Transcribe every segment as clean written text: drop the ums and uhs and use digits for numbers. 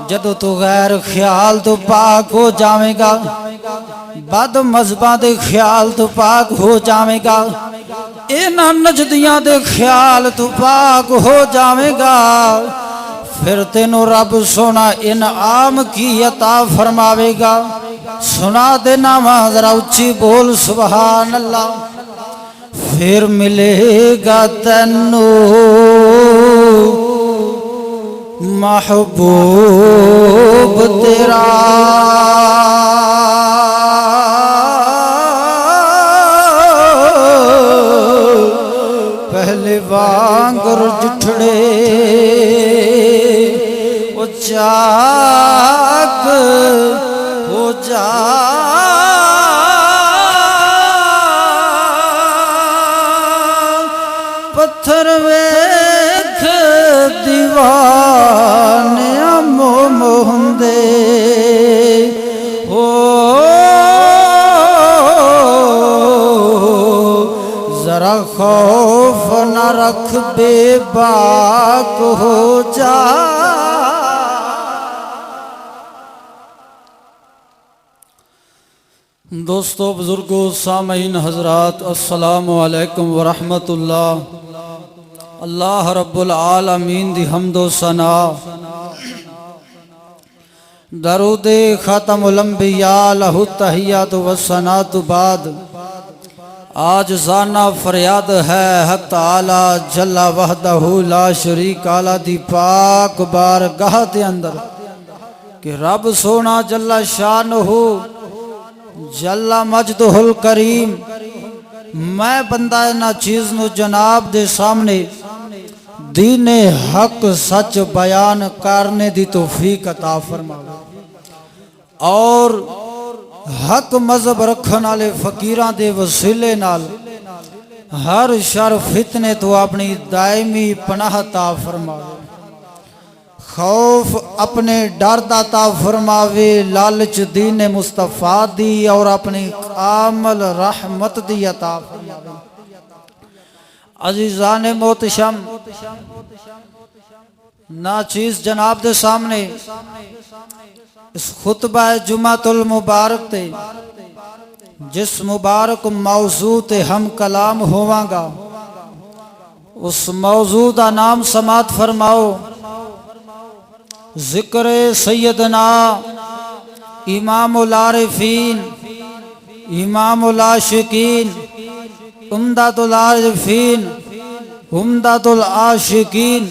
جدو تو غیر خیال تو پاک ہو جاویں گا، بد مذہباں دے خیال تو پاک ہو جاویں گا، انہاں نجدیاں دے خیال تو پاک ہو جاویں گا، پھر تینوں رب سونا انعام کی عطا فرماوے گا۔ سنا دینا ذرا اچھی بول سبحان اللہ۔ پھر ملے گا تینوں محبوب تیرا، پہلے وانگر جٹھڑے وہ چاک ہو جا، پتھر ویکھ دیوانے موہندے ہو، ذرا خوف نہ رکھ بے باک ہو جا۔ دوستو، بزرگوں، سامعین حضرات، السلام علیکم ورحمت اللہ۔ اللہ رب العالمین دی حمد و ثنا، درود ختم الانبیاء لہ التحیات و ثناء بعد، آج زانا فریاد ہے حق تعالی جل وحدہ لا شریک لا دی پاک بارگاہ دے اندر کہ رب سونا جل شانہ جل مجدہ الکریم، میں بندہ نا چیز نو جناب دے سامنے دین حق سچ بیان کرنے دی توفیق عطا فرماوے، اور حق مذہب رکھن والے فقیراں دے وسیلے نال ہر شر فتنے تو اپنی دائمی پناہ عطا فرماوے، خوف اپنے ڈر عطا فرماوے، لالچ دین مصطفیٰ دی اور اپنی کامل رحمت دی عطا فرماوے۔ عزیزان محتشم، ناچیز جناب دے سامنے اس خطبہ جمعۃ المبارک تے جس مبارک موضوع تے ہم کلام ہوواں گا، اس موضوع دا نام سماعت فرماؤ، ذکر سیدنا امام العارفین، امام العاشقین، عمدۃ العارفین، عمدۃ العاشقین،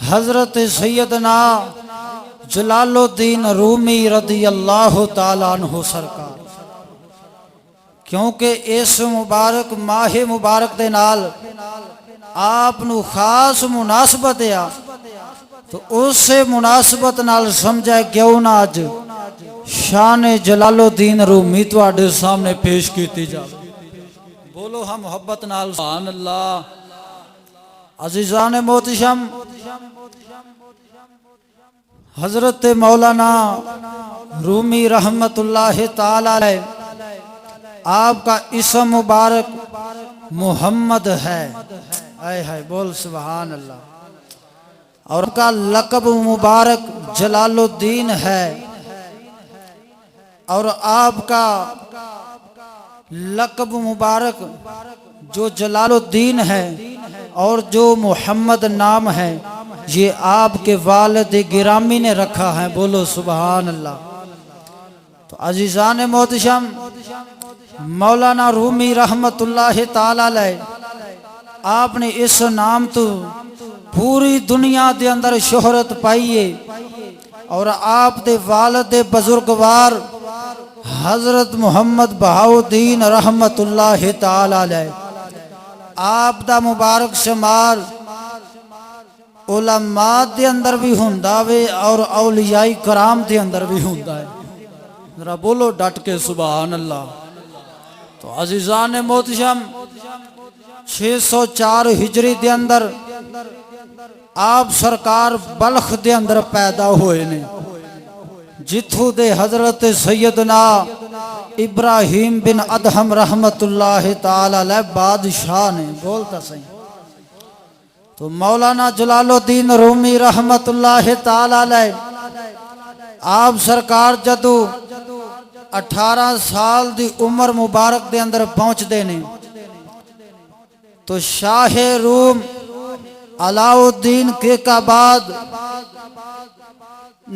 حضرت سیدنا جلال الدین رومی رضی اللہ تعالیٰ عنہ سرکار، کیونکہ اس مبارک ماہ مبارک دے نال آپ نو خاص مناسبت ہے، تو اس سے مناسبت نال سمجھائے کیوں نہ آج شان جلال الدین رومی تواڈے سامنے پیش کیتی جائے۔ بولو ہم محبت نال سبحان اللہ۔ عزیزان محتشم، حضرت مولانا رومی رحمت اللہ تعالی علیہ، آپ کا اسم مبارک محمد ہے، اے ہے بول سبحان اللہ، اور کا لقب مبارک جلال الدین ہے، اور آپ کا لقب مبارک جو جلال الدین ہے اور جو محمد نام ہے، یہ آپ کے والد گرامی نے رکھا ہے، بولو سبحان اللہ۔ تو عزیزان محتشم، مولانا رومی رحمت اللہ تعالی علیہ، آپ نے اس نام تو پوری دنیا دے اندر شہرت پائیے، اور آپ دے والد بزرگوار حضرت محمد بہاؤدین رحمت اللہ تعالی علیہ، آپ دا مبارک شمار علماء دے اندر بھی ہوندا وے اور اولیاء کرام دے اندر بھی ہوندا ہے، ذرا بولو ڈٹ کے سبحان اللہ۔ تو عزیزان محتشم، 604 ہجری دے اندر آپ سرکار بلخ دے اندر پیدا ہوئے نے، جتھو دے حضرت سیدنا ابراہیم بن ادہم رحمت اللہ تعالی علیہ بادشاہ نے، بولتا صحیح۔ تو مولانا جلال الدین رومی رحمت اللہ تعالی علیہ آپ سرکار جدو 18 سال دی عمر مبارک دے اندر پہنچ دے نے تو شاہ روم علاؤ الدین کیقاباد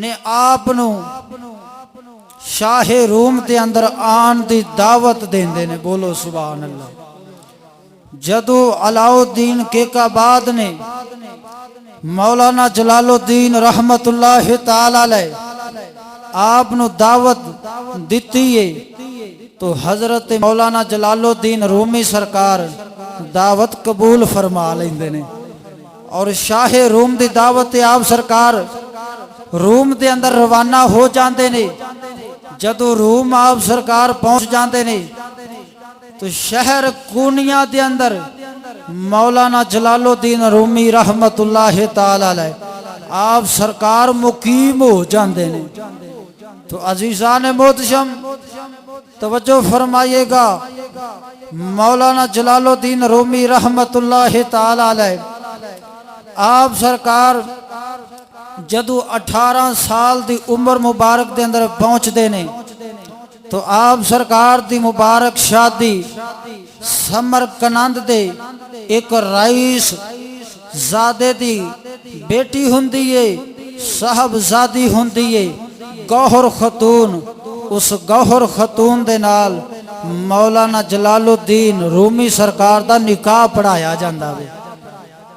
نے آپ نو شاہ روم دے اندر آن دی دعوت دیندے نے، بولو سبحان اللہ۔ جدو علاؤ الدین کیقاباد نے مولانا جلال الدین رحمت اللہ تعالی علیہ آپ نو دعوت دیتی ہے تو حضرت مولانا جلال الدین رومی سرکار دعوت قبول فرما لیندے نے، اور شاہ روم دی دعوت آپ سرکار روم دے اندر روانہ ہو جاندے نے۔ جدو روم آپ سرکار پہنچ جاندے نے تو شہر کونیا دے اندر مولانا جلال الدین رومی رحمت اللہ تعالی علیہ آپ سرکار مقیم ہو جاندے نے۔ تو عزیزان محتشم توجہ فرمائیے گا، مولانا جلال الدین رومی رحمت اللہ تعالی علیہ آپ سرکار جدو 18 سال دی عمر مبارک دے اندر پہنچ دے نے تو آپ سرکار دی مبارک شادی سمرقند دے ایک رئیس زادے دی بیٹی ہوندی ہے، صاحب زادی ہوندی ہے گوہر خاتون۔ اس گوہر خاتون دے نال مولانا جلال الدین رومی سرکار دا نکاح پڑھایا جاندا ہے،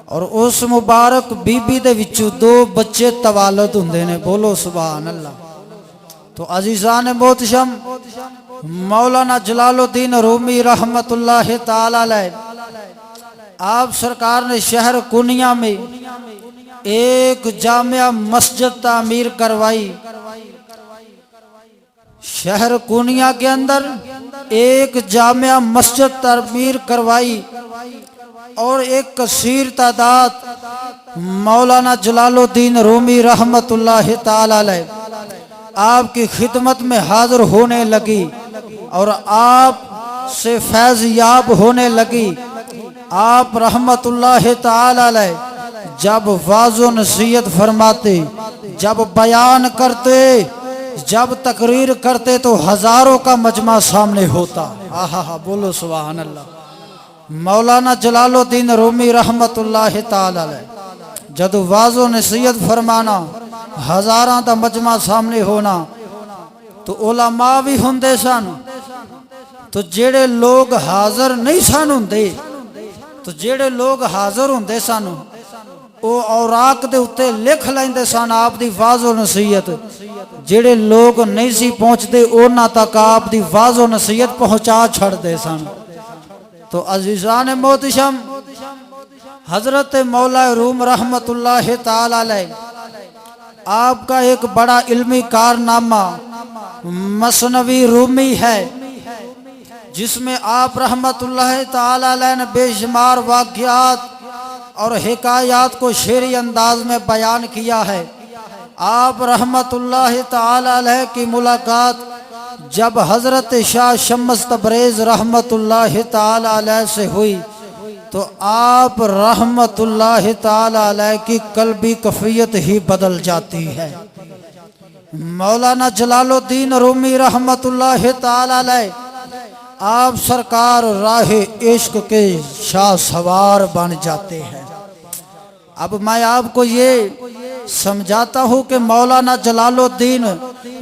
اور اس مبارک بی بی دے وچوں 2 بچے توالد ہوندے نے، بولو سبحان اللہ۔ تو عزیزان محتشم مولانا جلال الدین رومی رحمت اللہ تعالی علیہ آپ سرکار نے شہر کونیا میں ایک جامع مسجد تعمیر کروائی۔ شہر کونیا کے اندر ایک جامع مسجد تعمیر کروائی اور ایک کثیر تعداد مولانا جلال الدین رومی رحمت اللہ تعالی علیہ آپ کی خدمت میں حاضر ہونے لگی اور آپ سے فیض یاب ہونے لگی۔ آپ رحمت اللہ تعالی علیہ جب واعظ و نصیحت فرماتے، جب بیان کرتے، جب تقریر کرتے تو ہزاروں کا مجمع سامنے ہوتا۔ آہا بولو سبحان اللہ۔ مولانا جلال الدین رومی رحمت اللہ تعالی علیہ جد واعظ و نصیحت فرمانا، ہزاراں دا مجمع سامنے ہونا، تو علماء بھی ہوندے سن، تو جیڑے لوگ حاضر نہیں سن ہوندے، تو جیڑے لوگ حاضر ہوندے سن او اوراق دے اتے لکھ لیندے سن آپ دی واعظ و نصیحت، جیڑے لوگ نہیں سی پہنچتے انہاں تک آپ دی واعظ و نصیحت پہنچا چھڑ دے سن۔ تو عزیزان محتشم حضرت مولا روم رحمت اللہ تعالی علیہ آپ کا ایک بڑا علمی کارنامہ مثنوی رومی ہے، جس میں آپ رحمت اللہ تعالی علیہ نے بے شمار واقعات اور حکایات کو شعری انداز میں بیان کیا ہے۔ آپ رحمت اللہ تعالی علیہ کی ملاقات جب حضرت شاہ شمس تبریز رحمت اللہ تعالی علیہ سے ہوئی تو آپ رحمت اللہ تعالی علیہ کی قلبی کیفیت ہی بدل جاتی ہے۔ مولانا جلال الدین رومی رحمت اللہ تعالی علیہ آپ سرکار راہ عشق کے شاہ سوار بن جاتے ہیں۔ اب میں آپ کو یہ سمجھاتا ہوں کہ مولانا جلال الدین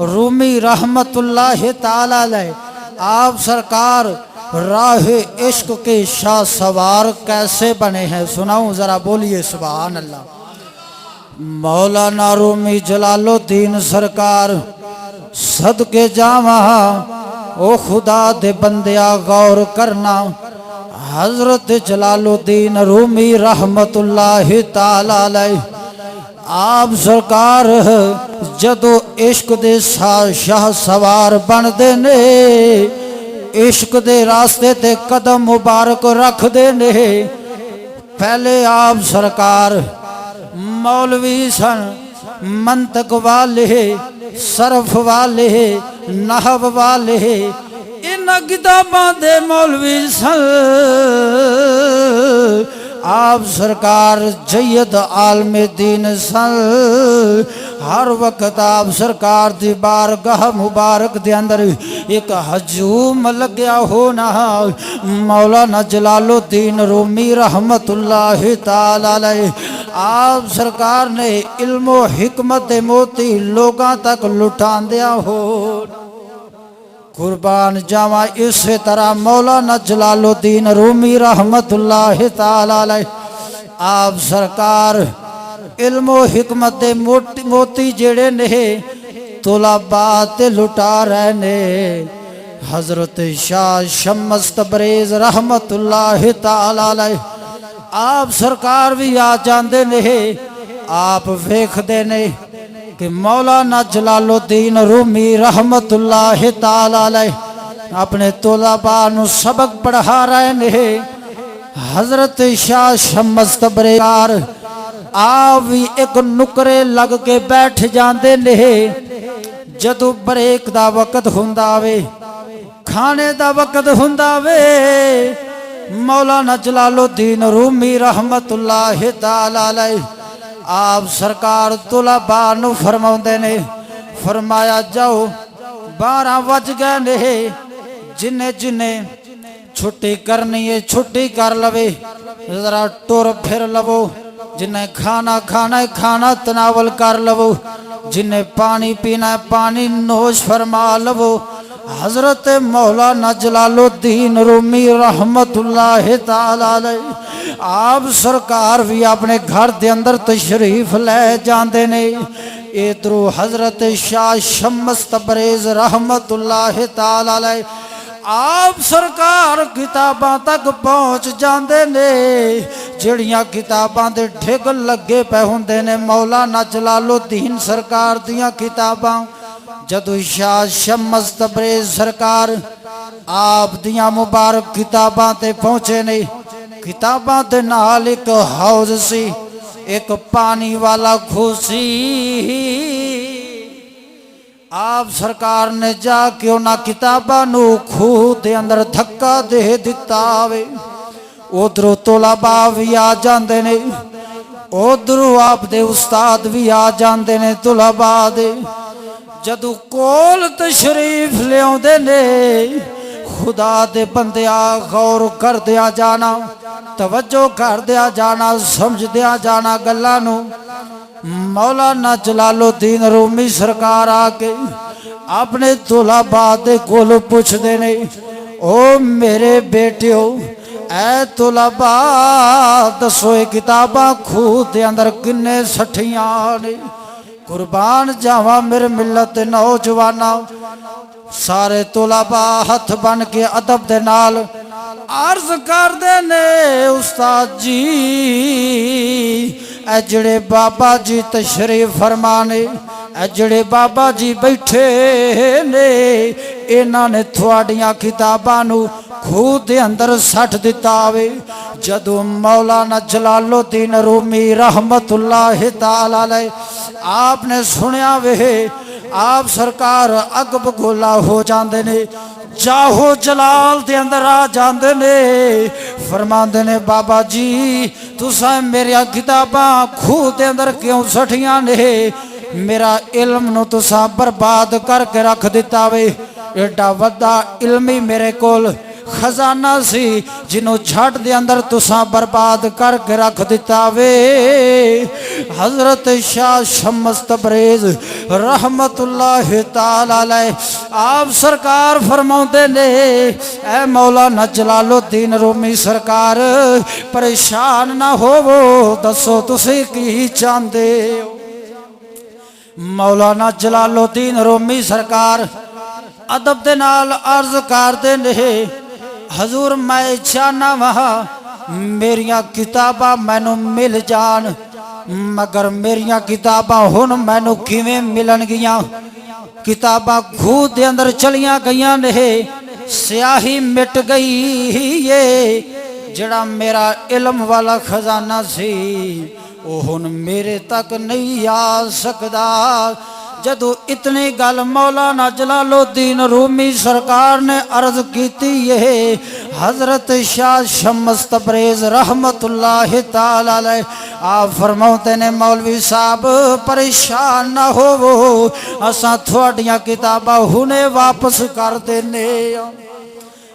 رومی رحمت اللہ تعالی علیہ آپ سرکار راہ عشق کے شاہ سوار کیسے بنے ہیں، سناؤں ذرا، بولیے سبحان اللہ۔ مولانا رومی جلال الدین سرکار صدقے جاواں او خدا دے بندیا غور کرنا، حضرت جلال الدین رومی رحمت اللہ تعالی علیہ آپ سرکار جدو عشق دے شاہ سوار بن دے نے، عشق دے راستے تے قدم مبارک رکھ دے نے، پہلے آپ سرکار مولوی سن، منطق والے، صرف والے، نحو والے، ان کتاباں دے مولوی سن۔ آپ سرکار جید عالم دین سن، ہر وقت آپ سرکار دی بارگاہ مبارک دے اندر ایک ہجوم لگیا ہونا مولانا جلال الدین رومی رحمت اللہ تعالی علیہ آپ سرکار نے علم و حکمت موتی لوگاں تک لٹان دیا ہو قربان جاواں اسی طرح مولانا جلال الدین رومی رحمت اللہ تعالی علیہ آپ سرکار علم و حکمت دے موتی جڑے نے طلباء تے لٹا رہے نے حضرت شاہ شمس تبریز رحمت اللہ تعالی علیہ آپ سرکار بھی آ جاندے نے آپ ویکھدے نے کہ مولانا جلال الدین رومی رحمت اللہ تعالی علیہ اپنے طلباء نو سبق پڑھا رہے نے حضرت شاہ شمس تبریز آپ بھی ایک نکرے لگ کے بیٹھ جاندے نے جدو بریک دا وقت ہوندا وے کھانے دا وقت ہوندا وے مولانا جلال الدین رومی رحمت اللہ تعالی علیہ آپ سرکار طلباء نو فرماؤندے نے فرمایا جاؤ 12 وج گئے نے جنہیں جنہیں چھٹی کرنی ہے چھٹی کر لوے ذرا ٹور پھر لو جنہیں کھانا کھانا ہے کھانا تناول کر لو جنہیں پانی پینا ہے پانی نوش فرما لو حضرت مولانا جلال الدین رومی رحمت اللہ تعالی علیہ آپ سرکار بھی اپنے گھر دے اندر تشریف لے جاندے نے ادھرو حضرت شاہ شمس تبریز رحمت اللہ تعالی علیہ آپ سرکار کتاباں تک پہنچ جاندے نے جڑیاں کتاباں دے ڈھگ لگے پہ ہوندے نے مولانا جلال الدین سرکار دیاں کتاباں جدو شاہ شمس تبریز سرکار آپ دیاں مبارک کتاباں تے پہنچے نے کتاباں دے نال ایک حوض سی ایک پانی والا کھوسی آپ سرکار نے جا کے انہاں کتاباں نو کھو دے اندر دھکا دے دتا وے ادھرو طلباء بھی آ جاندے نے ادھرو آپ دے استاد بھی آ جاندے نے طلباء دے جدو کول تشریف لے آندے نے خدا دے بندیا غور کر دیا جانا توجہ کر دیا جانا سمجھ دیا جانا گلاں نو مولانا جلال الدین رومی سرکار آکے اپنے طلباء دے کول پوچھ دے نے او میرے بیٹیو اے طلباء دسوئے کتاباں کھو دے اندر کنے سٹھیاں نے قربان جاواں میرے ملت نوجوانا سارے طلباء ہتھ بن کے ادب دے نال عرض کر دے نے استاد جی اے جڑے بابا جی تشریف فرمانے اے جڑے بابا جی بیٹھے نے انہاں نے تھوڑیاں کتاباں نو کھو دے اندر سٹ دتا وے جدو مولانا جلال الدین رومی رحمت اللہ تعالی علیہ آپ نے سنیا وے آپ سرکار اگ بگولا ہو جاندے نے جاہو جلال دے اندر آ جاندے نے فرماندے نے بابا جی تساں میری کتاباں کھو دے اندر کیوں سٹھیاں نے میرا علم نو تساں برباد کر کے رکھ دیتا وے ایڈا وڈا علمی میرے کول خزانہ سی جنوں جھٹ دے اندر تساں برباد کر کے رکھ دیتا وے حضرت شاہ شمس تبریز رحمت اللہ تعالی علیہ آپ سرکار فرماؤندے نے اے مولانا جلال الدین رومی سرکار پریشان نہ ہوو دسو تسی کی چاندے مولانا جلال الدین رومی سرکار ادب دے نال عرض کر دے نے حضور میں چاہنا وہاں میریاں کتاباں مینو مل جان مگر میریاں کتاباں ہن مینو کیویں ملن گیاں کتاباں کھو دے اندر چلیاں گئیاں نے سیاہی مٹ گئی ہے جڑا میرا علم والا خزانہ سی وہ ہن میرے تک نہیں آ سکدا جدو اتنی گل مولانا جلال الدین رومی سرکار نے عرض کیتی یہ حضرت شاہ شمس تبریز رحمت اللہ تعالی علیہ آپ فرماتے نے مولوی صاحب پریشان نہ ہو اساں تھوڑیاں کتاباں ہنے واپس کر دینے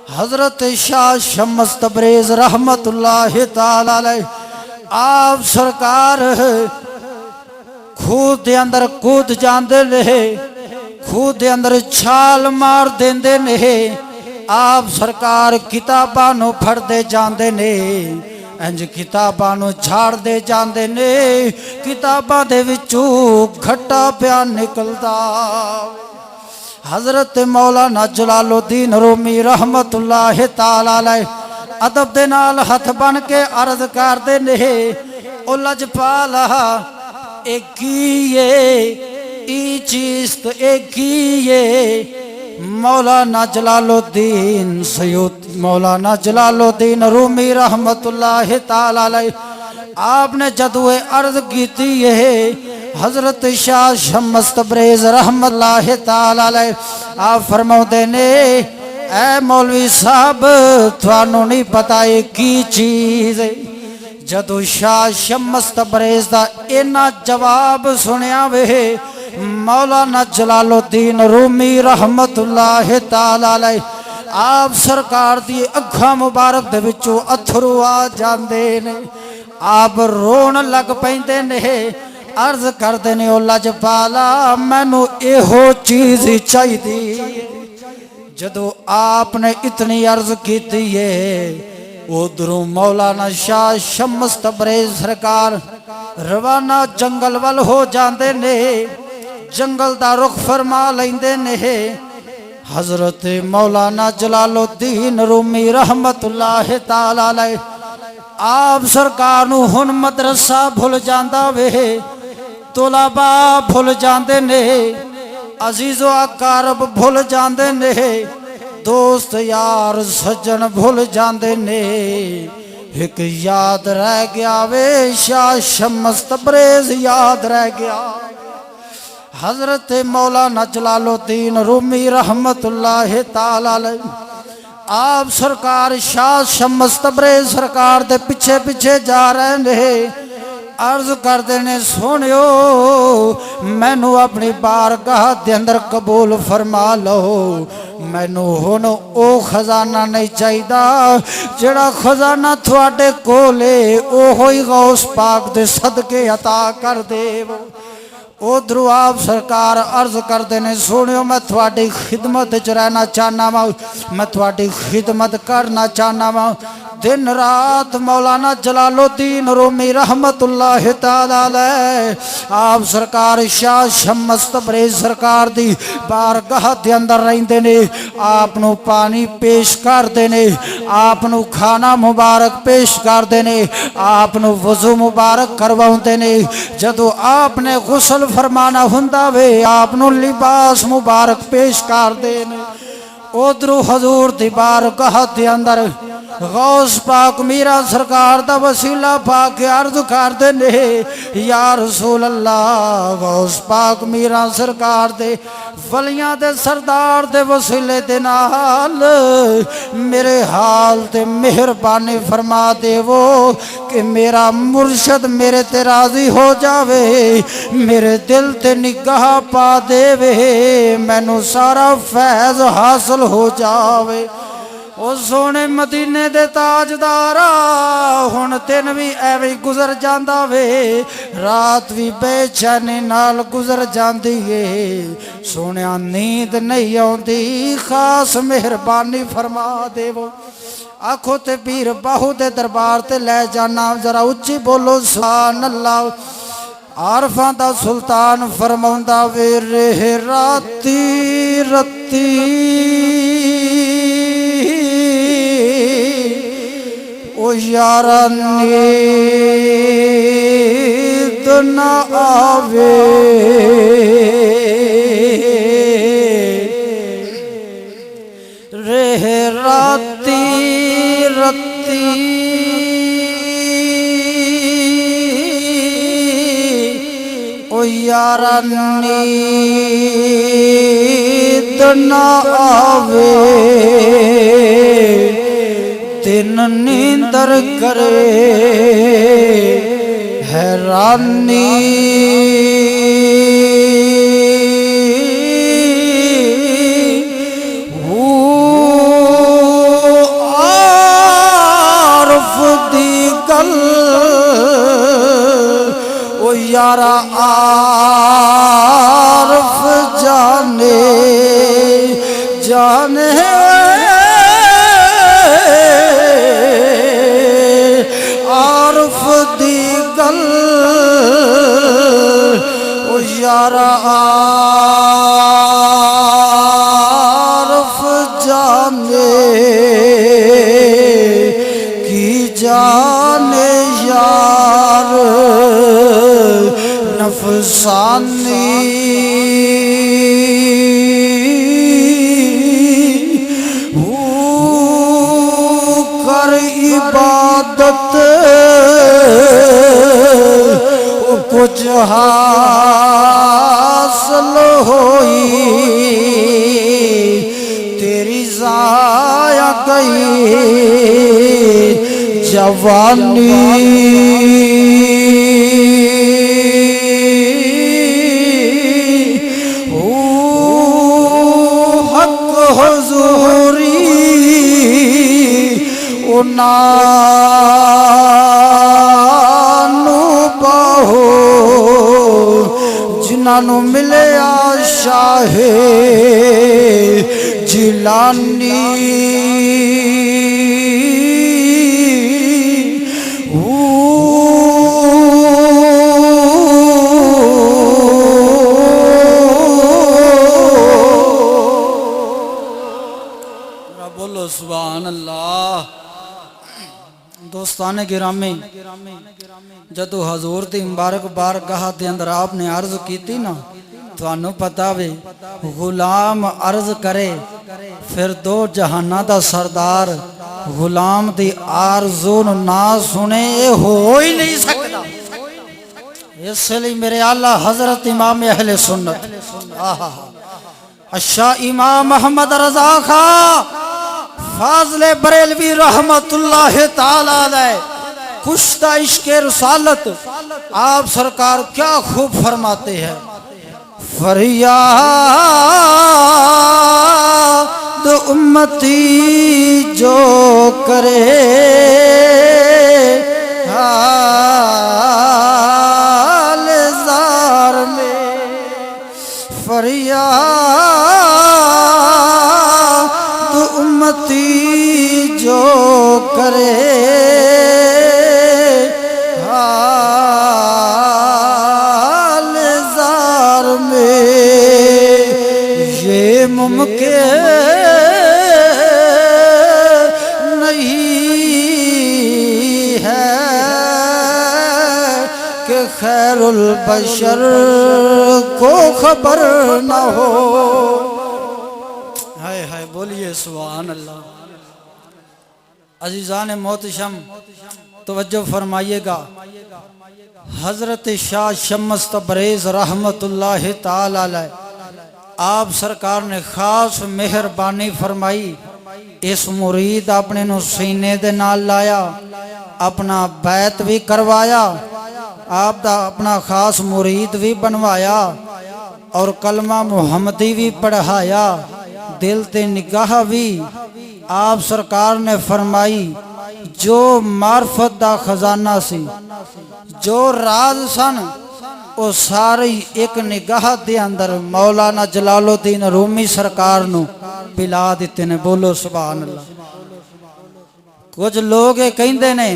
حضرت شاہ شمس تبریز رحمت اللہ تعالی علیہ آپ سرکار خود دے اندر کود جاندے نے خود دے اندر چھال مار دیندے نے آپ سرکار کتاباں نو پھڑ دے جاندے نے انج کتاباں نو جھاڑ دے جاندے نے کتاباں دے وچوں گھٹا پیا نکلدا حضرت مولانا جلال الدین رومی رحمت اللہ تعالی علیہ ادب دے نال ہتھ بن کے عرض کردے نے او لجپالا اے کیے ای چیز تو اے کیے مولانا جلال الدین سید مولانا جلال الدین رومی رحمت اللہ تعالی علیہ آپ نے جدوے عرض کیتی ہے حضرت شاہ شمس تبریز رحمت اللہ تعالی علیہ آپ فرماؤ نے اے مولوی صاحب تھانوں نہیں پتا یہ کی چیز ہے جدو شاہ شمس تبریز دا اینا جواب سنیا وے مولانا جلال الدین رومی رحمت اللہ تعالی علیہ آپ سرکار دی اکھاں مبارک دے وچوں اتھرو آ جاندے نے آپ رون لگ پیندے نے عرض کردے نے او لجپالا مینوں ایہو چیز چاہی دی جدو آپ نے اتنی عرض کیتی ہے ادھروں مولانا شاہ شمس تبریز سرکار روانہ جنگل وال ہو جاندے نے جنگل دا رخ فرما لیندے نے حضرت مولانا جلال الدین رومی رحمت اللہ تعالی علیہ آپ سرکار نو ہن مدرسہ بھول جاندا وے طلباء بھول جاندے نے عزیز و اقارب بھول جاندے نے دوست یار سجن بھول جاندے نے ایک یاد رہ گیا وے شاہ شمس تبریز یاد رہ گیا حضرت مولانا جلال الدین رومی رحمت اللہ تعالی علیہ آپ سرکار شاہ شمس تبریز سرکار دے پیچھے پیچھے جا رہے نے عرض کر دینے سونیو مینو اپنی بارگاہ دے اندر قبول فرما لو مینو ہونو او خزانہ نہیں چاہیدہ جڑا خزانہ تھوڑے کولے او ہوئی غوث پاک دے صدقے عطا کر دے ادھرو آپ سرکار عرض کر دینے سونیو میں تھوڑی خدمت رہنا چاہنا میں تھوڑی خدمت کرنا چاہنا دن رات مولانا جلال الدین رومی رحمت اللہ تعالی علیہ آپ سرکار شاہ شمس تبریز سرکار دی بارگاہ دے اندر رہندے نے آپ نو پانی پیش کر دینے آپ نو کھانا مبارک پیش کر دینے آپ نو وضو مبارک کرواؤں دینے جدو آپ نے غسل فرمانا ہندا وے آپ نو لباس مبارک پیش کر دینے ادھرو حضور دی بارگاہ دے اندر غوث پاک میرا سرکار دا وسیلہ پاک عرض کر دینے یا رسول اللہ غوث پاک میرا سرکار دے ولیاں دے سردار دے وسیلے دے نال میرے حال تے مہربانی فرما دے وہ کہ میرا مرشد میرے تے راضی ہو جاوے میرے دل تے نگاہ پا دے وے مینو سارا فیض حاصل ہو جاوے او سونے مدینے دے تاجدارا ہن تین بھی ایویں گزر جاندا وے رات بھی بے چینی نال گزر جاندی ہے سونیا نیند نہیں آوندی خاص مہربانی فرما دے وہ آنکھوں تے پیر باہو دے دربار تے لے جانا ذرا اچھی بولو سبحان اللہ عارفاں دا سلطان فرماوندا وے رہ راتی رتی او یارا نیند نہ آوے رہ راتی رتی او یارا نیند نہ آوے دن نیندر کرے حیرانی یارا عارف جانے جانے عارف دی گل او یارا عارف جانے کی جانے یار نفسانی کر عبادت کچھ حاصل ہوئی تیری ضائع گئی جوانی نانو باہو جنانو ملے شاہ جیلانی بولو سبحان اللہ۔ دوستان گرامی جدو حضور دی مبارک بارگاہ دے اندر آپ نے عرض کیتی نا تو انہوں پتا وے غلام عرض کرے پھر دو جہانہ دا سردار غلام دی آرزون نہ سنے ہو ہی نہیں سکتا۔ اس لئے میرے اللہ حضرت امام اہل سنت اشاہ امام محمد رضا خان فاضل بریلوی رحمت اللہ تعالیٰ علیہ کشتہ عشق رسالت آپ سرکار کیا خوب فرماتے ہیں فریاد امتی جو کرے حال زار میں فریاد امتی جو کرے حال زار میں یہ ممکن نہیں ہے کہ خیر البشر کو خبر نہ ہو۔ ہائے ہائے بولیے سبحان اللہ۔ عزیزان محتشم توجہ فرمائیے گا، حضرت شاہ شمس تبریز رحمت اللہ تعالی علیہ آپ سرکار نے خاص مہربانی فرمائی، اس مرید اپنے نو سینے دے نال لایا، اپنا بیعت بھی کروایا، آپ دا اپنا خاص مرید بھی بنوایا اور کلمہ محمدی بھی پڑھایا، دل تے نگاہ بھی آپ سرکار نے فرمائی، جو معرفت دا خزانہ سی، جو راز سن، وہ ساری ایک نگاہ دے اندر مولانا جلال الدین رومی سرکار نو پلا دیتے نے۔ بولو سبحان اللہ۔ کچھ لوگ کہندے نے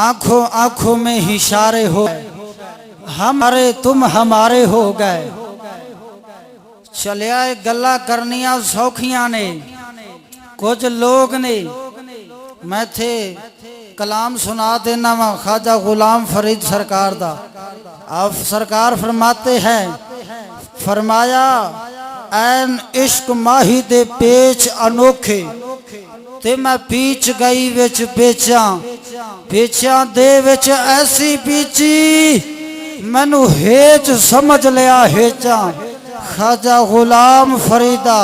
آنکھوں آنکھوں میں اشارے ہو گئے، ہمارے تم ہمارے ہو گئے، چلے آئے گلہ کرنیاں سوکھیاں نے۔ کچھ لوگ نے میں تھے کلام سنا دینا ماں خواجہ غلام فرید سرکار دا، آپ سرکار فرماتے ہیں، فرمایا این عشق ماہی دے پیچ انوکھے تے میں پیچ گئی وچ پیچاں، پیچاں دے وچ ایسی پیچی مینو ہیچ سمجھ لیا ہیچاں، خواجہ غلام فریدا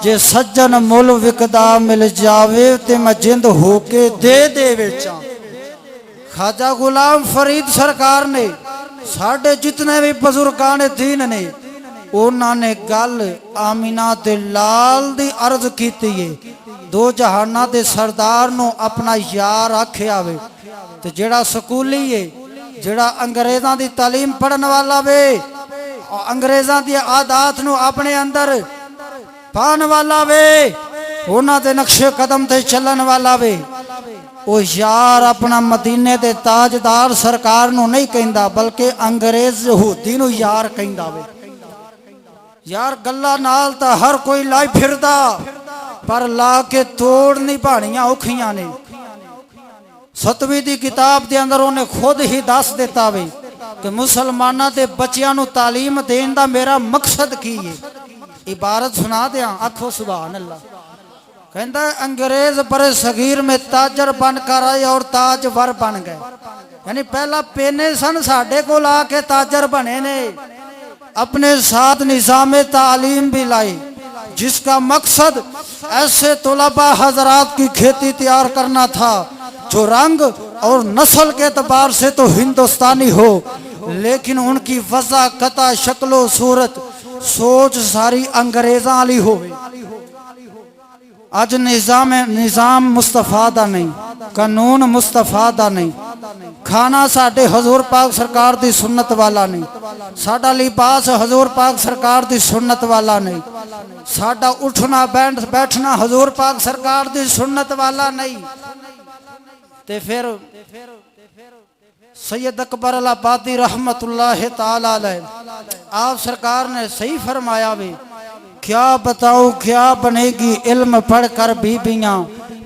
جے سجن مل وکدا مل جاوے تے میں جند ہو کے دے ویچاں۔ خواجہ غلام فرید سرکار نے ساڑھے جتنے بھی بزرگان دین نے انہاں نے گل آمینہ دے لال دی عرض کیتی ہے، دو جہانہ دے سردار نو اپنا یار آکھے آوے تے جڑا سکولی ہے، جڑا انگریزاں دی تعلیم پڑھن والا وے، انگریزاں دی عادات نو اپنے اندر پان والا وے، انہاں دے نقش قدم تے چلن والا وے، وہ یار اپنا مدینے دے تاجدار سرکار نو نہیں کہندا بلکہ انگریز یہودی نو یار کہندا وے۔ یار گلہ نال تا ہر کوئی لائی پھردا پر لا کے توڑ نہیں پانیاں اوکھیاں نے۔ 7ویں دی کتاب دے اندر انہیں خود ہی دس دیتا وے کہ مسلمانہ دے بچیاں نو تعلیم دین دا میرا مقصد کی ہے۔ عبارت سنا دیاں، آکھو سبحان اللہ۔ کہندہ ہے انگریز برے صغیر میں تاجر بن کر آئے اور تاجور بن گئے، یعنی پہلا پینے سن ساڑھے کو لا کے تاجر بنے نے، اپنے ساتھ نظام تعلیم بھی لائی جس کا مقصد ایسے طلباء حضرات کی کھیتی تیار کرنا تھا جو رنگ اور نسل کے اعتبار سے تو ہندوستانی ہو لیکن ان کی وضع قطع شکل و صورت سوچ ساری انگریزاں والی ہوئے۔ آج نظام مصطفیٰ دا نہیں، قانون مصطفیٰ دا نہیں، کھانا ساڑھے حضور پاک سرکار دی سنت والا نہیں، ساڑھا لباس حضور پاک سرکار دی سنت والا نہیں، ساڑھا اٹھنا بیٹھنا حضور پاک سرکار دی سنت والا نہیں۔ تے پھر سید اکبر الآبادی رحمت اللہ تعالیٰ علیہ آپ سرکار نے صحیح فرمایا بھی، کیا بتاؤ کیا بنے گی علم پڑھ کر بیبیاں،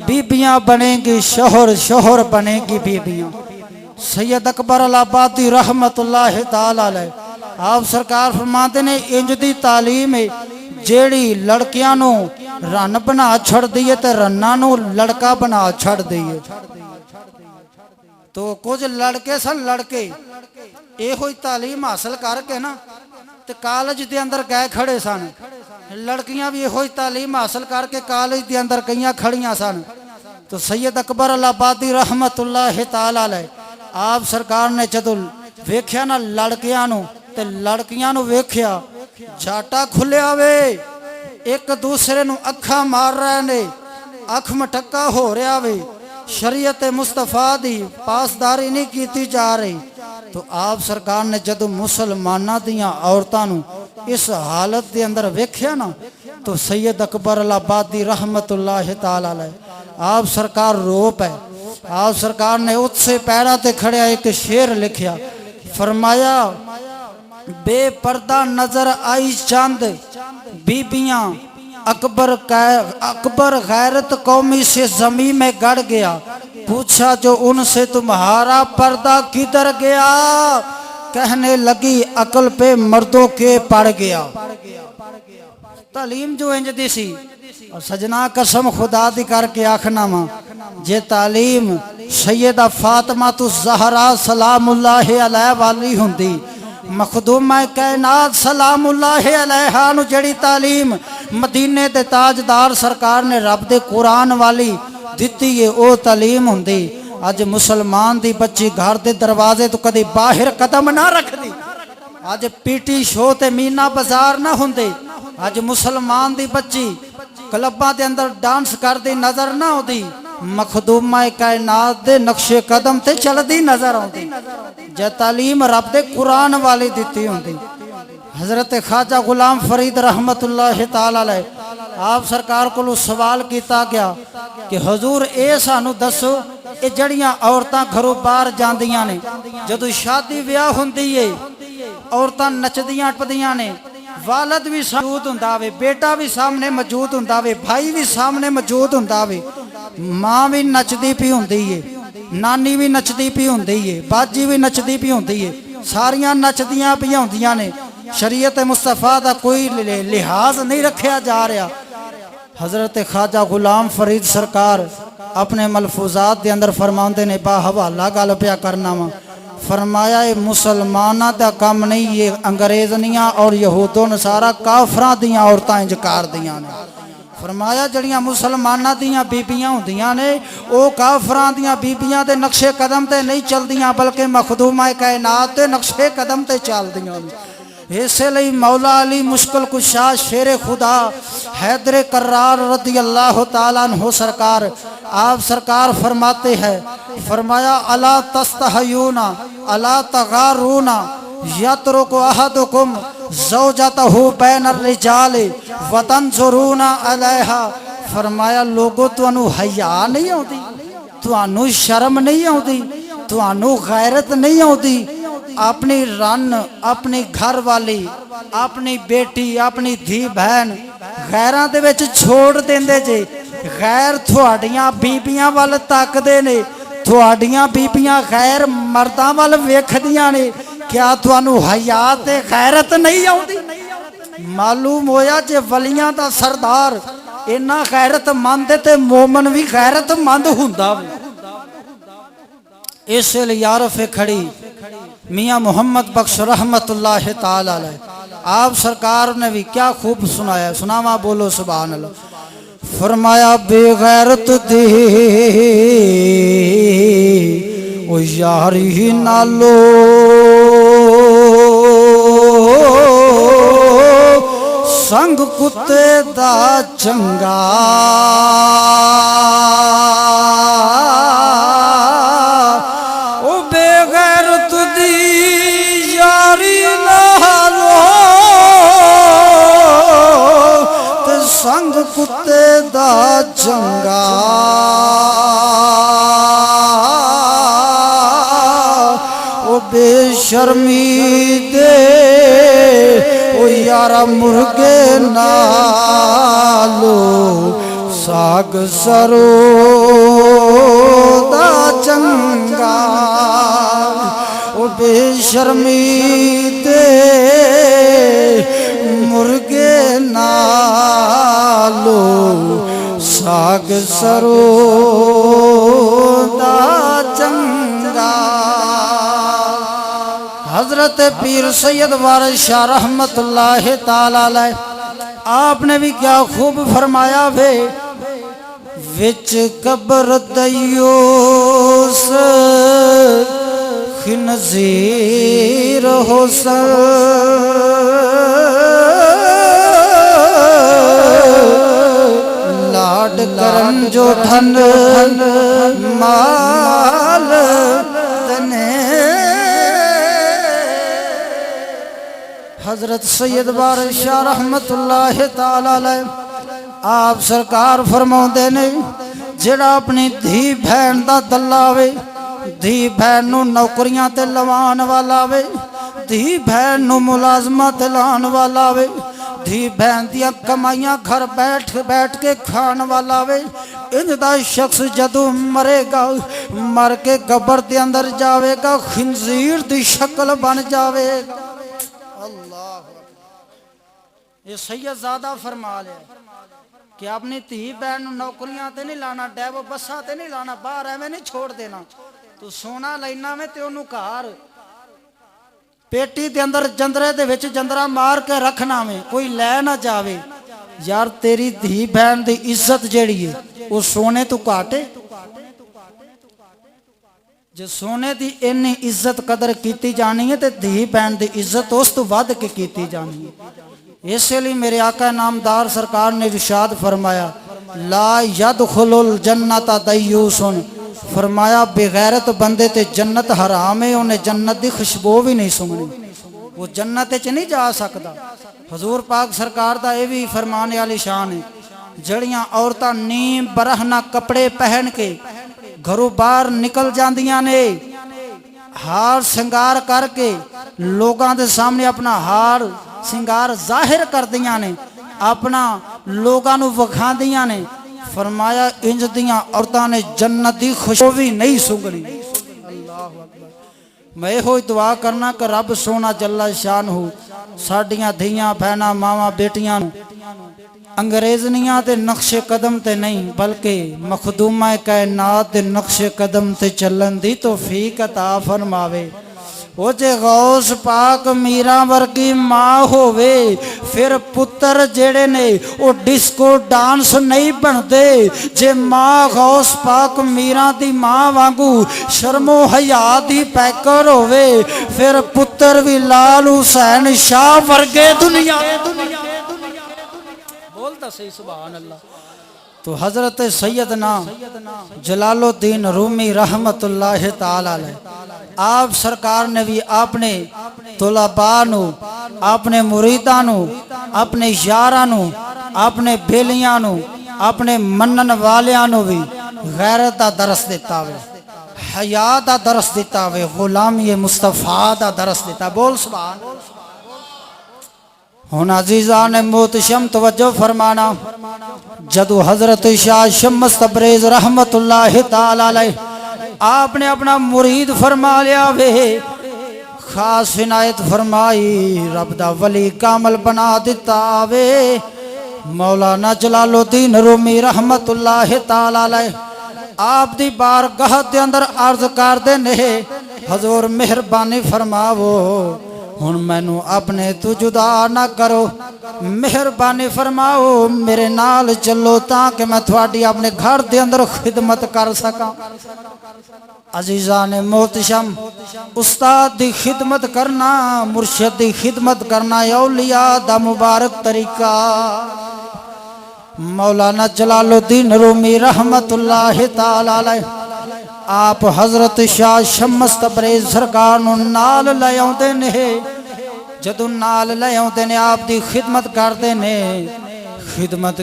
بیبیاں بنے گی شوہر، شوہر بنے گی بیبیاں۔ سید اکبر الآبادی رحمت اللہ تعالیٰ علیہ آپ سرکار فرماتے نے انج دی تعلیم ہے جیڑی لڑکیاں نو رن بنا چھڑ دیئے تے رنہ نو لڑکا بنا چھڑ دیئے۔ تو کچھ لڑکے سن لڑکے اے ہوئی تعلیم حاصل کر کے نا تے کالج دے اندر گئے کھڑے سن، لڑکیاں بھی ہوئی تعلیم حاصل کر کے کالج دے اندر کئیاں کھڑیاں سن۔ تو سید اکبر الآبادی رحمت اللہ تعالیٰ علیہ آپ سرکار نے جدو ویکھیا نا لڑکیاں نو تے لڑکیاں نو ویکھیا جاٹا کھلیا وے، ایک دوسرے نو اکھا مار رہے نے، اکھ مٹکا ہو رہا وے، شریعت مصطفیٰ دی پاسداری نہیں کیتی جا رہی۔ تو آپ سرکار نے جدو مسلمانہ دیاں عورتاں نو اس حالت دے اندر ویکھیا نا تو سید اکبر الآبادی رحمت اللہ تعالیٰ علیہ آپ سرکار رو پے۔ آپ سرکار نے اس سے پیرا تے کھڑیا ایک شعر لکھیا، فرمایا بے پردہ نظر آئی چاند بیبیاں، اکبر غیرت قومی سے زمین میں گڑ گیا، پوچھا جو ان سے تمہارا پردہ کدھر گیا، کہنے لگی عقل پہ مردوں کے پڑ گیا۔ تعلیم جو انج دی سی اور سجنا قسم خدا دی کر کے آکھنا ماں جے تعلیم سیدہ فاطمہ الزہرا سلام اللہ علیہ والی ہوندی، مخدومہ کائنات سلام اللہ علیہ نو جڑی تعلیم مدینے دے تاجدار سرکار نے رب دے قرآن والی دیتی ہے او تعلیم ہوندی، آج مسلمان دی بچی گھر دے دروازے تو کدی باہر قدم نہ رکھ دی، آج پیٹی شو تے مینا بازار نہ ہوندے، آج مسلمان دی بچی کلباں دے اندر ڈانس کر دی نظر نہ ہوندی، مخدومہ کائنات دے نقش قدم تے چل دی نظر ہوندی، جے تعلیم رب دے قرآن والی دیتی ہوندی۔ حضرت خواجہ غلام فرید رحمت اللہ تعالیٰ علیہ آپ سرکار کو سوال کیتا گیا کہ حضور اے سانو دسو اے جڑیاں عورتاں گھروں باہر جاندیاں نے جدو شادی بیاہ ہوندی ہے عورتاں نچدیاں ٹپدیاں نے، والد بھی موجود ہوندا وے، بیٹا بھی سامنے موجود ہوندا وے، بھائی بھی سامنے موجود ہوندا وے، ماں بھی نچدی پی ہوندی ہے، نانی بھی نچدی پی ہوندی ہے، باجی بھی نچدی پی ہوندی ہے، ساریاں نچدیاں پی ہوندیاں نے، شریعت مصطفیٰ دا کوئی لحاظ نہیں رکھیا جا رہا۔ حضرت خواجہ غلام فرید سرکار اپنے ملفوظات دے اندر فرماندے نے با حوالہ گل پیا کرنا وا، فرمایا یہ مسلمانہ دا کام نہیں، یہ انگریزنیاں اور یہود و نصارہ کافراں دیاں عورتاں انج کار دیاں نے۔ فرمایا جڑیاں مسلمانہ دیاں بیبیاں ہوندیاں نے او کافراں دیاں بیبیاں دے نقشے قدم تے نہیں چل دیاں بلکہ مخدومہ کائنات دے نقشے قدم تے چل دیاں نے۔ اسے لئی مولا علی مشکل کشا شیر خدا حیدر کرار رضی اللہ تعالیٰ عنہ سرکار، آپ سرکار فرماتے ہیں، فرمایا الا تستحیون الا تغارون یترک احدکم زوجتہ بین الرجال وتنظرون علیہا۔ فرمایا لوگو تانوں حیا نہیں آتی، تانوں شرم نہیں آتی، تانوں غیرت نہیں آتی، اپنی رن اپنی گھر والی اپنی بیٹی اپنی دھی بہن غیراں دے وچ چھوڑ دیندے جے، غیر تھوڑیاں بیبیاں وال تاکدے نے، تھوڑیاں بیبیاں غیر مرداں وال ویکھدیاں نے، کیا تانوں حیا تے غیرت نہیں آندی؟ معلوم ہویا جے ولیاں دا سردار اینا غیرت مند تے مومن بھی غیرت مند ہوندا وے۔ اس لیے عارف کھڑی میاں محمد بخش رحمت اللہ تعالی علیہ، آپ سرکار نے بھی کیا خوب سنایا، سناوا بولو سبحان اللہ۔ فرمایا بے غیرت دی او یاری نالو سنگ کتے دا چنگا، او بے غیرت دی یاری نالو تے سنگ کتے دا چنگا، او بے شرمی دے او یارا مرغے نالو ساگ سرو دا چنگا، او بے شرمی دے مرغے نالو ساگ سرو دا چنگا۔ حضرت پیر سید وارث شاہ رحمت اللہ تعالی علیہ، آپ نے بھی کیا خوب فرمایا وے، وچ قبر دیوس خنزیر حسن لاڈ کرن جو دھن مال دنے۔ حضرت سید وارث شاہ رحمت اللہ تعالی علیہ، آپ سرکار فرماؤندے نے جڑا اپنی دھی بہن دا دلہ وے، دھی بہن نو نوکریاں تے لوان والا وے، دھی بہن نو ملازمہ تے لان والا وے، دھی بہن دیا کمائیاں گھر بیٹھ بیٹھ کے کھان والا وے، انج دا شخص جدو مرے گا مر کے قبر دے اندر جاوے گا خنزیر دی شکل بن جاوے گا۔ یہ سید زادہ فرما لے کہ اپنی تھی بہن نوکریاں تے نہیں لانا، ڈیو بسا تے نہیں لانا، باہر ایویں نہیں چھوڑ دینا، تو سونا لینا میں تے انہوں کار پیٹی دے اندر جندرے دے وچ جندرہ مار کے رکھنا میں کوئی لے نہ جاوے۔ یار تیری دھی بہن دی عزت جیڑی ہے وہ سونے تو کاٹے، جو سونے دی انی عزت قدر کیتی جانی ہے تے دھی بہن دی عزت اس تو ود کے کیتی جانی ہے۔ اس لیے میرے آقا نامدار سرکار نے ارشاد فرمایا لا یدخل الجنت دیوس، فرمایا بغیرت بندے تے جنت حرام ہے، انہیں جنت دی خوشبو بھی نہیں سنگنی، وہ جنت چ نہیں جا سکتا۔ حضور پاک سرکار دا یہ بھی فرمانے والی شان ہے، جڑیاں عورتاں نیم برہنہ کپڑے پہن کے گھروں باہر نکل جاندیاں نے، ہار سنگار کر کے لوگاں دے سامنے اپنا ہار سنگار ظاہر کر دیاں نے، اپنا لوگاں نو وکھا دیاں نے، فرمایا انج دیاں عورتاں نے جنت دی خوشبو بھی نہیں سنگنی۔ میں ہوئی دعا کرنا کہ رب سونا جل شانہ ساڈیاں دھیاں بہناں ماواں بیٹیاں انگریزنیاں دے نقش قدم تے نہیں بلکہ مخدومہ کائنات دے نقش قدم تے چلن دی توفیق عطا فرماوے۔ وہ جے غوث پاک میراں ورگی ماں ہووے پھر پتر جڑے نے وہ ڈسکو ڈانس نہیں بندے جے ماں غوث پاک میراں دی ماں وانگو شرم و حیا دی پیکر ہووے پھر پتر بھی لال حسین شاہ ورگے دنیا بولتا صحیح سبحان اللہ تو حضرت سیدنا جلال الدین رومی رحمت اللہ تعالی علیہ آپ سرکار نے بھی اپنے طلباء نو اپنے مریداں نو اپنے یاراں نو اپنے بیلیاں نو اپنے منن والیاں نو بھی غیرت دا درس دیتا ہوئے حیا دا درس دیتا ہوئے غلامی مصطفیٰ دا درس دیتا بول سبحان ہن عزیزان محتشم توجہ فرمانا جدو حضرت شاہ شمس تبریز رحمت اللہ تعالی علیہ آپ نے اپنا مرید فرما لیا وے خاص عنایت فرمائی رب دا ولی کامل بنا دیتا وے مولانا جلال الدین رومی رحمت اللہ تعالی علیہ آپ دی بارگاہ دے اندر عرض کر دے نے حضور مہربانی فرماو ہن مینوں اپنے تو جدا نہ کرو مہربانی فرماؤ میرے نال چلو تاکہ میں تھوڑی اپنے گھر دے اندر خدمت کر سکاں عزیزان محتشم استاد دی خدمت کرنا مرشد دی خدمت کرنا اولیاء دا مبارک طریقہ مولانا جلال الدین رومی رحمت اللہ تعالی علیہ آپ حضرت شاہ شمس تبریز سرکار نو نال لے آوندے نے جدو نال لے آوندے نے آپ دی خدمت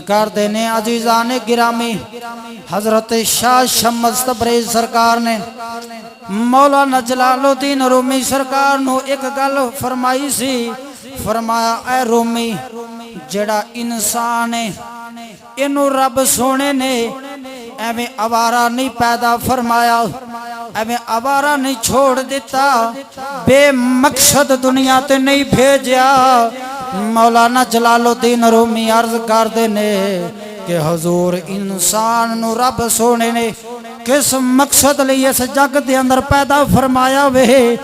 کردے نے عزیزان گرامی حضرت شاہ شمس تبریز سرکار نے مولانا جلال الدین رومی سرکار نو ایک گل فرمائی سی فرمایا اے رومی جڑا انسان ہے انو رب سونے نے ایویں آوارہ نہیں پیدا فرمایا ایویں آوارہ نہیں چھوڑ دیتا بے مقصد دنیا تے نہیں بھیجیا مولانا جلال الدین رومی عرض کر دینے کہ حضور انسان نو رب سونے نے کس مقصد لئے اس جگ دے اندر پیدا فرمایا وے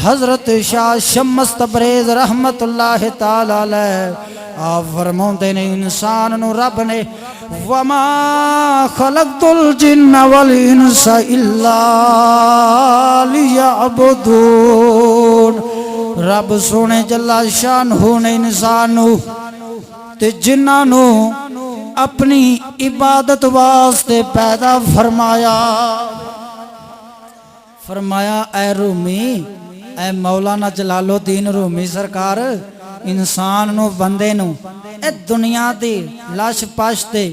حضرت شاہ شمس تبریز رحمت اللہ تعالی علیہ آپ فرماندے نے انسان نو رب نے وَمَا خَلَقْتُ الْجِنَّ وَالْإِنسَ إِلَّا لِيَعْبُدُونَ رب سونے جلال شان ہونے انسان نو تے جنہ نو اپنی عبادت واسطے پیدا فرمایا اے رومی اے مولانا جلال الدین رومی سرکار انسان نو بندے نو اے دنیا دی لاش پاش دے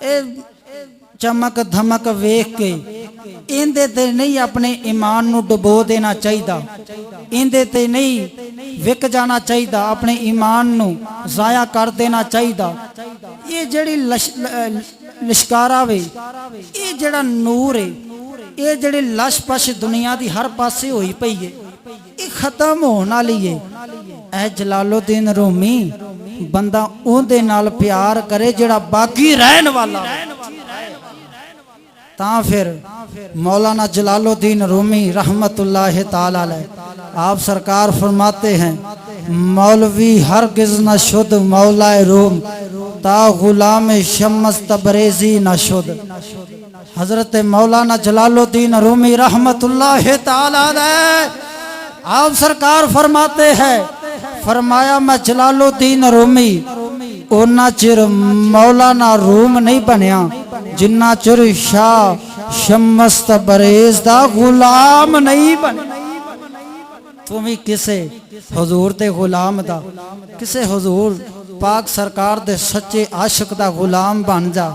اے چمک دھمک ویکھ کے اندے تے نہیں اپنے ایمان نو ڈبو دینا چاہیدا اندے تے نہیں وک جانا چاہیدا اپنے ایمان نو ضائع کر دینا چاہیدا یہ جڑی لشکارا وے یہ جڑا نور ہے یہ جڑی لش پش دنیا دی ہر پاسے ہوئی پئی ہے یہ ختم ہونا لیے اے جلال الدین رومی بندہ اون دے نال پیار کرے جڑا باقی رہن والا تاں پھر مولانا جلال الدین رومی رحمت اللہ تعالی علیہ آپ سرکار فرماتے ہیں مولوی ہرگز نہ شد مولا روم تا غلام شمس تبریزی نہ شد حضرت مولانا جلال الدین رومی رحمت اللہ تعالی علیہ آپ سرکار فرماتے ہیں فرمایا میں جلال الدین رومی اونا چر مولانا روم نہیں بنیا جنہ چر شاہ شمس تبریز دا غلام نہیں بنیا تمہیں کسے حضور دے غلام دا کسے حضور پاک سرکار دے سچے عاشق دا غلام بن جا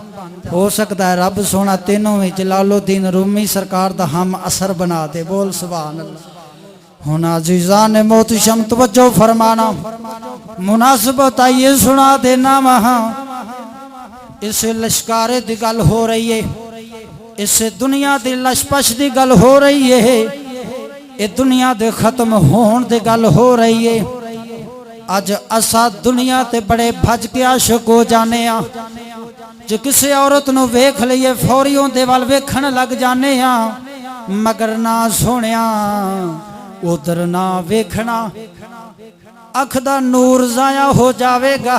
ہو سکتا ہے رب سونا تینوں میں جلال الدین رومی سرکار دا ہم اثر بنا دے بول سبحان اللہ ہونا عزیزان محتشم توجہ فرمانا مناسبت آئیے سنا دینا وہاں اس لشکارے دی گل ہو رہی ہے اس دنیا دی لشپش دی گل ہو رہی ہے یہ دنیا دے ختم ہون دی گل ہو رہی ہے آج اسا دنیا تے بڑے بھج کے عاشق ہو جانے ہاں جو کسی عورت نو ویکھ لئیے فوریوں دے وال ویکھن لگ جانے ہاں مگر نہ سونیا ਉਧਰ ਨਾ ਵੇਖਣਾ ਅੱਖ ਦਾ ਨੂਰ ਜ਼ਾਇਆ ਹੋ ਜਾਵੇਗਾ।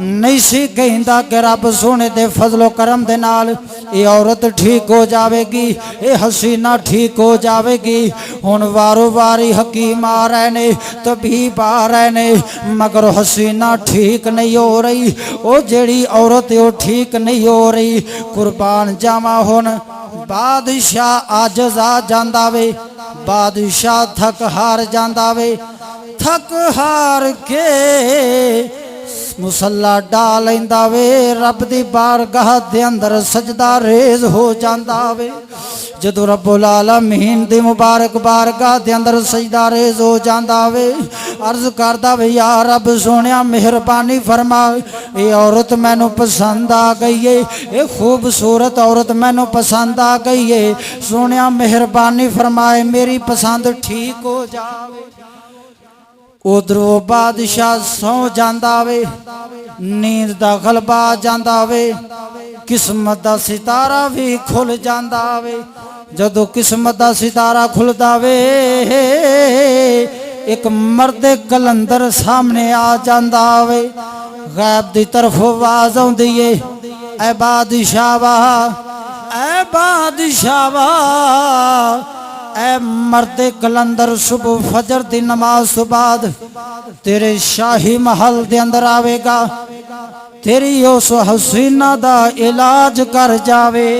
نہیں سی کہندا کہ رب سونے دے فضل و کرم دے نال اے عورت ٹھیک ہو جاوے گی، اے حسینہ ٹھیک ہو جاوے گی۔ ہن وارو واری حکیم آ رہے نے، طبیب آ رہے نے، مگر حسینہ ٹھیک نہیں ہو رہی۔ او جیڑی عورت او ٹھیک نہیں ہو رہی۔ قربان جاواں ہن بادشاہ عاجز آ جاندا وے، بادشاہ تھک ہار جاندا وے، تھک ہار کے مصلا ڈال لیندا وے، رب دی بارگاہ دے اندر سجدہ ریز ہو جاندا وے۔ جدو رب العالمین دی مبارک بارگاہ دے اندر سجدہ ریز ہو جاندا وے، عرض کردا وے یا رب سونیا مہربانی فرما، اے عورت مینوں پسند آ گئی ہے، اے خوبصورت عورت مینوں پسند آ گئی ہے، سونیا مہربانی فرمائے میری پسند ٹھیک ہو جاوے۔ ادھروں بادشاہ سو جاندا وے، نیند دا غلبہ آ جاندا وے، قسمت دا ستارہ بھی کھل جاندا وے۔ جدو قسمت دا ستارہ کھلدا وے، ایک مرد کلندر سامنے آ جاندا وے۔ غیب دی طرف آواز آوندی ہے، اے بادشاہ وا، اے بادشاہ وا، اے مرد کلندر صبح فجر دی نماز تو بعد تیرے شاہی محل دے اندر آوے گا، تیری اس حسینہ دا علاج کر جاوے۔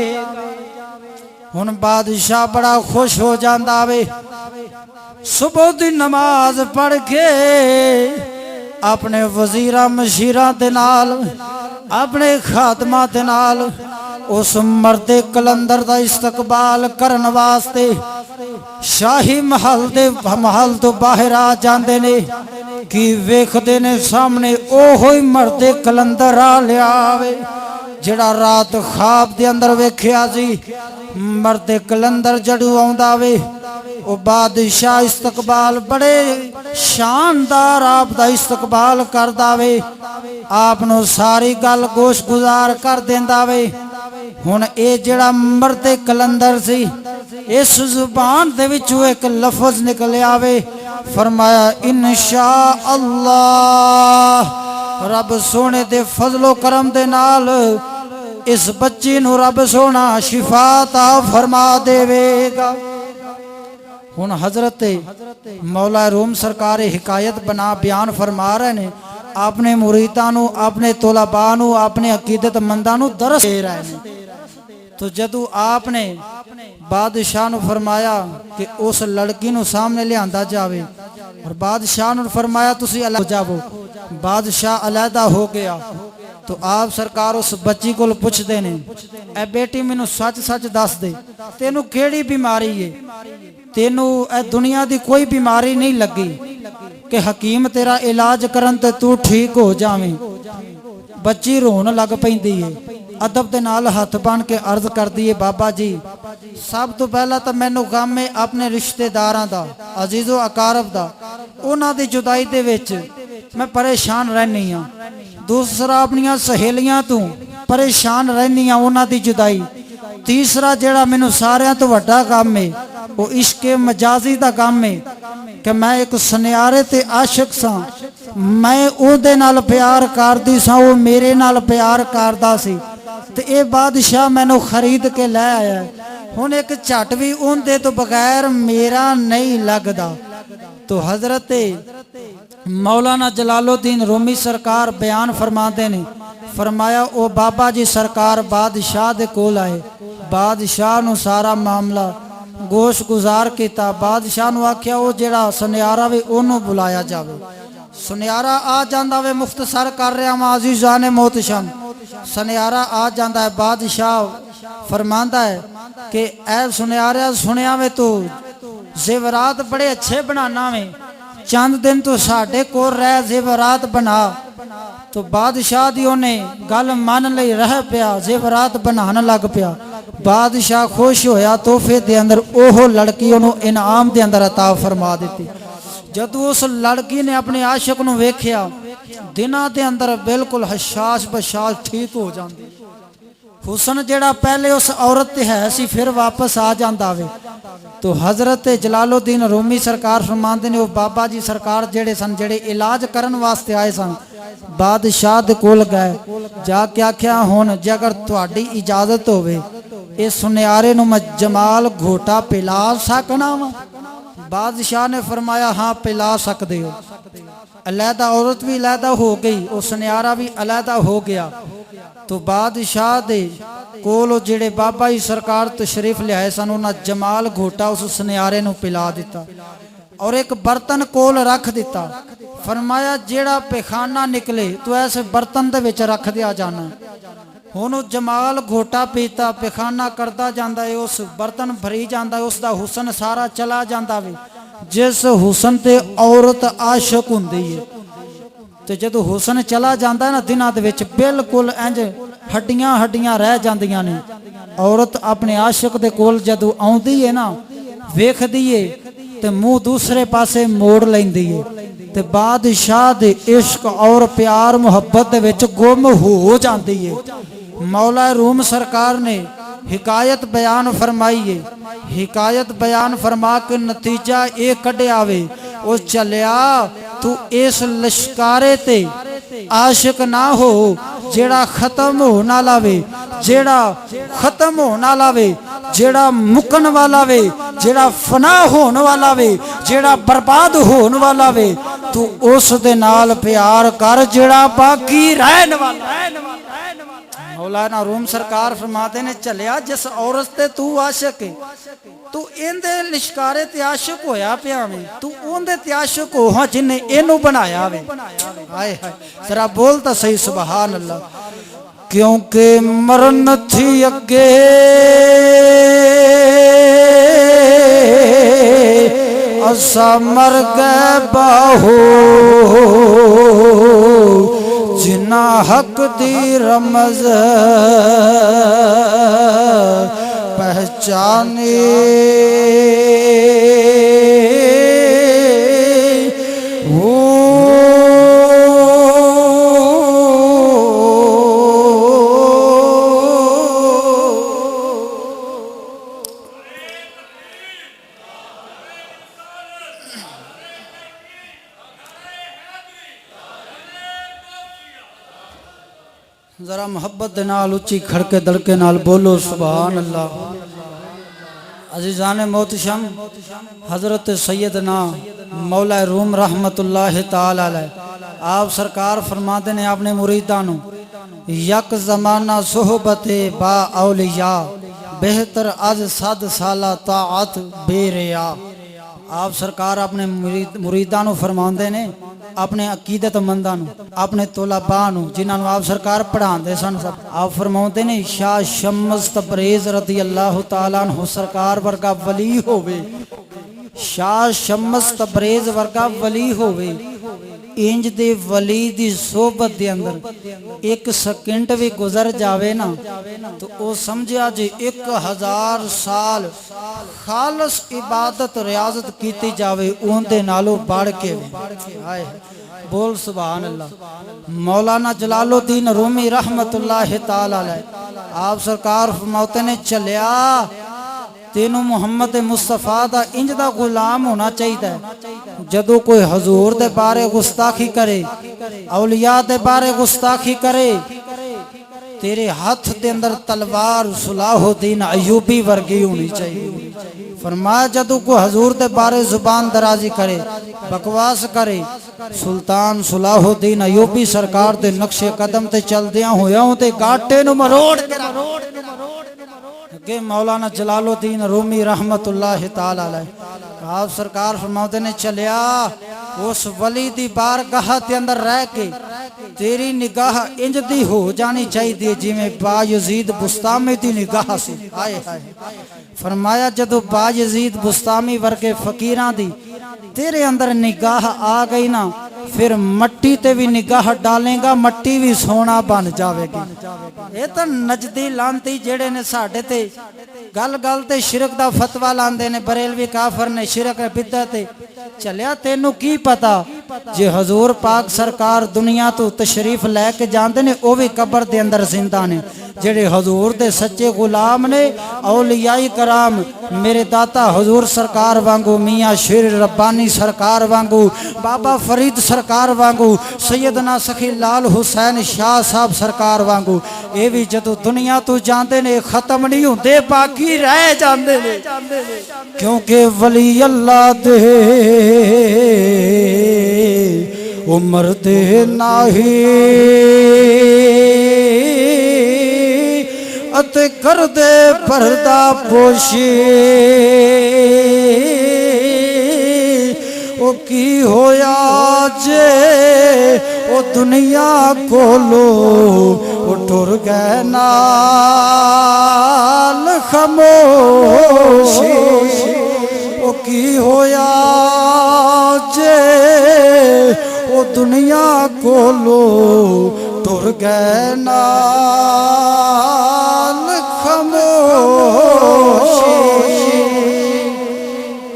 ہن بادشاہ بڑا خوش ہو جاندا وے، صبح دی نماز پڑھ کے اپنے وزیراں مشیراں دے نال، اپنے خادماں دے نال اس مرد کلندر دا استقبال کرن واسطے شاہی محل تو باہر آ جاندے نے۔ کی ویکھدے نے سامنے اوہی مرد کلندر آ لیا وے جڑا رات خواب دے اندر ویکھیا سی۔ مرد کلندر جڑو آوندا وے، او بادشاہ استقبال بڑے شاندار آپ دا استقبال کردا وے، آپ نو ساری گل گوش گزار کر دیندا وے۔ ہن اے جڑا مرد کلندر سی، اس زبان دے وچوں ایک لفظ نکلیا وے، فرمایا انشاء اللہ، رب سونے دے فضل و کرم دے نال اس بچی نو رب سونا شفا عطا فرما دے گا۔ ہن حضرت مولا روم سرکار حکایت بنا بیان فرما رہے نے، اپنے مریداں نو، اپنے طلباء نو، اپنے عقیدت منداں نو درس دے رہے ہیں۔ تو جدو آپ نے بادشاہ نو فرمایا کہ اس لڑکی نو سامنے لے آندا جاوے، اور بادشاہ نو فرمایا تسی علیحدہ ہو جاؤ، بادشاہ علیحدہ ہو گیا، تو آپ سرکار اس بچی کو پوچھ دینے، اے بیٹی مینوں سچ سچ دس دے، تینوں کیڑی بیماری ہے؟ تینوں اے دنیا دی کوئی بیماری نہیں لگی کہ حکیم تیرا علاج کرن تے تو ٹھیک ہو جاویں؟ بچی رون لگ پیندی ہے، ادب دے نال ہاتھ بن کے عرض کر دیے، بابا جی سب تو پہلا تو مینوں غم ہے اپنے رشتہ داراں دا، عزیز و اقارب دا، انہاں دی جدائی دے وچ میں پریشان رہنی ہاں۔ دوسرا اپنیاں سہیلیاں تو پریشان رہنی ہاں انہاں دی جدائی۔ تیسرا جڑا مینوں ساریاں تو وڈا غم ہے وہ عشق مجازی دا غم ہے کہ میں ایک سنیارے تے عاشق ساں، میں او دے نال پیار کردی ساں، وہ میرے نال پیار کردا سی، تے اے بادشاہ مینوں خرید کے لے آیا، ہن ایک جھٹ بھی اون دے تو بغیر میرا نہیں لگدا۔ تو حضرت مولانا جلال الدین رومی سرکار بیان فرماندے نے، فرمایا او بابا جی سرکار بادشاہ دے کول آئے، بادشاہ نو سارا معاملہ گوش گزار کیتا، بادشاہ نو آکھیا او جڑا سنیارا وے اونوں بلایا جاوے۔ سنیارا آ جاندا وے، مختصر کر رہا ہاں عزیزان محتشم، سنیارا آ جاندا ہے، بادشاہ فرماندا ہے کہ اے سنیارا سنیا وے تو زیورات بڑے اچھے بنانا وے، چند دن تو ساڈے کول رہ زیورات بنا۔ تو بادشاہ دی انہیں گل مان لئی، رہ پیا زیورات بنانا لگ پیا۔ بادشاہ خوش ہویا، تحفے دے اندر اوہ لڑکی انہوں انعام دے اندر عطا فرما دیتی۔ جدو اس لڑکی نے اپنے عاشق نو ویکھیا، دنہ دے اندر بالکل حشاش بشاش ٹھیک ہو جاندی، حسن جڑا پہلے اس عورت تے ہے سی پھر واپس آ جاندا وے۔ تو حضرت جلال الدین رومی سرکار فرماندے نے، وہ بابا جی سرکار جڑے سن، جڑے علاج کرن واسطے آئے سن، ਬਾਦਸ਼ਾਹ ਦੇ ਕੋਲ ਗਏ, ਜਾ ਕੇ ਆਖਿਆ ਹੁਣ ਜੇ ਅਗਰ ਤੁਹਾਡੀ ਇਜਾਜ਼ਤ ਹੋਵੇ ਇਸ ਸੁਨਿਆਰੇ ਨੂੰ ਮੈਂ ਜਮਾਲ ਘੋਟਾ ਪਿਲਾ ਸਕਣਾ ਵਾ। ਬਾਦਸ਼ਾਹ ਨੇ ਫਰਮਾਇਆ ਹਾਂ ਪਿਲਾ ਸਕਦੇ ਹੋ। علیحدہ عورت بھی علیحدہ ہو گئی اور سنیارہ بھی علیحدہ ہو گیا تو بادشاہ دے کولو جڑے بابا ہی سرکار تشریف لے آئے سن انہاں جمال گھوٹا اس سنیارے نو پلا دیتا اور ایک برتن کول رکھ دیتا، فرمایا جیڑا پیخانہ نکلے تو ایسے برتن دے وچ رکھ دیا جانا۔ ہونو جمال گھوٹا پیتا پیخانہ کرتا جاندہ ہے، اس برتن بھری جاندہ ہے، اس دا حسن سارا چلا جاندہ ہے۔ جس حسن تے عورت عاشق ہوندی ہے تے جدو حسن چلا جاندہ ہے نا دنوں دے وچ بالکل انج ہڈیاں ہڈیاں رہ جاندیاں نے۔ عورت اپنے عاشق دے کول جدو آوندی ہے نا ویکھدی ہے تے منہ دوسرے پاسے موڑ لیندی ہے تے بادشاہ دے عشق اور پیار محبت دے وچ گم ہو جاندی ہے۔ مولا روم سرکار نے حکایت بیان فرمائیے، حکایت بیان فرما کے نتیجہ ایک کڈے آوے، او چلیا تو اس لشکارے تے عاشق نہ ہو جیڑا ختم ہو نہ لاوے، جیڑا ختم ہو نہ لاوے، جیڑا مکن والا وے، جیڑا فنا ہون والا وے، جیڑا برباد ہون والا وے، تو اس دے نال پیار کر جیڑا باقی رہن والا۔ مولانا روم سرکار فرماتے نے چلیا جس عورت تے تو عاشق ہے تو ان دے لشکارے تے عاشق ہویا پیا میں، تو ان دے تے عاشق ہو ہاں جن نے اینو بنایا وے۔ ہائے ہائے ذرا بولتا صحیح سبحان اللہ۔ کیونکہ مرن تھی اگے اسا مر گئے باہو، جنا حق دی رمز پہچانی، ذرا محبت دے نال اچھی کھڑکے دڑکے نال بولو سبحان اللہ۔ عزیزان محتشم حضرت سیدنا مولا روم رحمت اللہ تعالی علیہ آپ سرکار فرماتے نے اپنے مریدانوں یک زمانہ صحبت با اولیاء بہتر از 100 سالہ طاعت بے ریا۔ آپ سرکار اپنے مریدانوں فرماندے نے اپنے عقیدت مندانوں اپنے طلبانوں جنہوں آپ سرکار پڑھان دے سن سب آپ فرماندے نے شاہ شمس تبریز رضی اللہ تعالیٰ عنہ سرکار ورگا ولی ہوئے، شاہ شمس تبریز ورگا ولی ہوئے، انج دے ولی دی صحبت دے اندر ایک سیکنڈ بھی گزر جاوے نا تو او سمجھا جی 1000 سال خالص عبادت ریاضت کیتی جاوے اون دے نالو بڑھ کے بول سبحان اللہ۔ مولانا جلال الدین رومی رحمت اللہ تعالی علیہ آپ سرکار فرماتے نے چلیا تینوں محمد مصطفیٰ دا انج دا غلام ہونا چاہیے، جدو کوئی حضور دے بارے گستاخی کرے اولیاء دے بارے گستاخی کرے تیرے ہاتھ دے اندر تلوار صلاح الدین ایوبی ورگی ہونی چاہیے۔ فرمایا جدو کوئی حضور دے بارے زبان درازی کرے بکواس کرے سلطان صلاح الدین ایوبی سرکار دے نقش قدم تے چل دیاں ہویا ہوں تے گاٹے نو مروڑ کے کہ مولانا جلال الدین رومی رحمت اللہ تعالی علیہ آپ سرکار فرماتے نے چلیا اس ولی دی بارگاہ تے اندر رہ کے تیری نگاہ انج دی ہو جانی چاہیے جی میں با یزید بستامی دی نگاہ سے فرمایا جدو با یزید بستامی ورگے فقیران دی تیرے اندر نگاہ آ گئی نا پھر مٹی تے بھی نگاہ ڈالیں گا مٹی بھی سونا بن جاوے گی۔ یہ تو نجدی لانتی جڑے نے ساڑھے تے گل گل تے شرک دا فتوہ لاندے نے بریلوی کافر نے شرک بدعت چلیا تینوں کی پتا جے حضور پاک سرکار دنیا تو تشریف لے کے جاندے نے او بھی قبر دے اندر زندہ نے جڑے حضور دے سچے غلام نے اولیاء کرام میرے داتا حضور سرکار وانگو میاں شیر ربانی سرکار وانگو بابا فرید سرکار وانگو سیدنا سخی لال حسین شاہ صاحب سرکار وانگو اے بھی جدو دنیا تو جاندے نے ختم نہیں ہوندے باقی رہ جاندے نے کیونکہ ولی اللہ دے عمر دے ناہی اتے کر دے پردہ پوشی او کی ہویا جے او دنیا کولو او ٹر گئے نال خاموشی او کی ہویا جے او دنیا کولو ٹر گئے نال خاموشی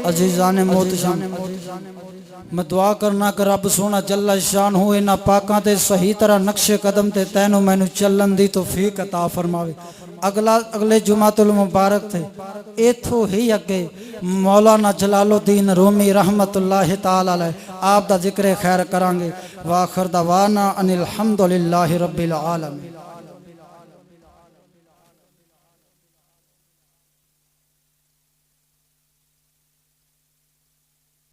عزیزان محتشم میں دعا کرنا کہ رب سونا جل شان ہوئے نہ پاکاں تے صحیح طرح نقش قدم تے تینوں مینوں چلن دی توفیق عطا فرماوے اگلے جمعۃ المبارک تھے ایتھو ہی اگے مولانا جلال الدین رومی رحمت اللہ تعالی علیہ آپ دا ذکر خیر کرانگے وآخر دعوانا ان الحمدللہ رب العالمین